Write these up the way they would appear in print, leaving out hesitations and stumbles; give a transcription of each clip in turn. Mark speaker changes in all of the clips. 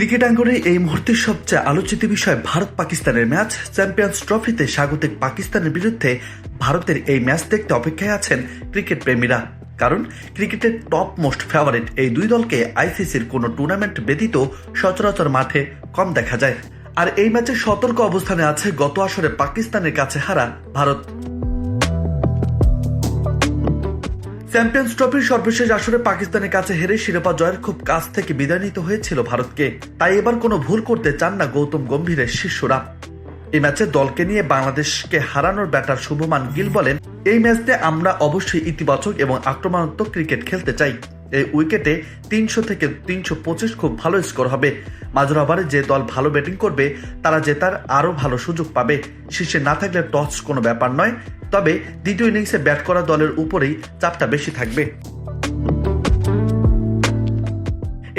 Speaker 1: Cricket আঙ্গনে এই মুহূর্তের সবচেয়ে আলোচিত বিষয় ভারত পাকিস্তানের ম্যাচ। চ্যাম্পিয়ন্স ট্রফিতে স্বাগতিক পাকিস্তানের বিরুদ্ধে ভারতের এই ম্যাচ দেখতে অপেক্ষায় আছেন ক্রিকেট প্রেমীরা। কারণ ক্রিকেটের টপ মোস্ট ফেভারিট এই দুই দলকে আইসিসির কোনো টুর্নামেন্ট ব্যতীত সচরাচর মাঠে কম দেখা যায়। আর এই ম্যাচে সতর্ক অবস্থানে আছে গত আসরে পাকিস্তানের কাছে হারা ভারত। চ্যাম্পিয়ন্স ট্রফির সর্বশেষ আসরে পাকিস্তানের কাছে হেরে শিরোপা জয়ের খুব কাছ থেকে বিদায় নিতে হয়েছিল ভারতকে। তাই এবার কোনো ভুল করতে চান না গৌতম গম্ভীরের শিষ্যরা। এই ম্যাচে দলকে নিয়ে বাংলাদেশকে হারানোর ব্যাটার শুভমান গিল বলেন, এই ম্যাচে আমরা অবশ্যই ইতিবাচক এবং আক্রমণাত্মক ক্রিকেট খেলতে চাই। এই উইকেটে 300 থেকে 325 খুব ভালো স্কোর হবে। মাঝের ওভারে যে দল ভালো ব্যাটিং করবে তারা জেতার আরও ভালো সুযোগ পাবে। শীর্ষে না থাকলে টস কোনো ব্যাপার নয়, তবে দ্বিতীয় ইনিংসে ব্যাট করা দলের উপরেই চাপটা বেশি থাকবে।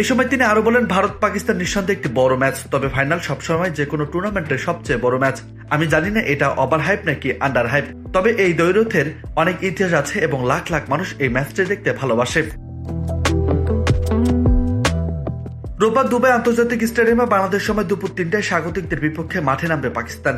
Speaker 1: এই সময় তিনি আরো বলেন, ভারত পাকিস্তান নিঃসন্দেহে একটি বড় ম্যাচ, তবে ফাইনাল সবসময় যে কোনো টুর্নামেন্টের সবচেয়ে বড় ম্যাচ। আমি জানি না এটা ওভার হাইপ নাকি আন্ডার হাইপ, তবে এই দ্বৈরথের অনেক ইতিহাস আছে এবং লাখ লাখ মানুষ এই ম্যাচটি দেখতে ভালোবাসে। রোববার দুবাই আন্তর্জাতিক স্টেডিয়ামে বাংলাদেশ সময় দুপুর 3টায় স্বাগতিকদের বিপক্ষে মাঠে নামবে পাকিস্তান।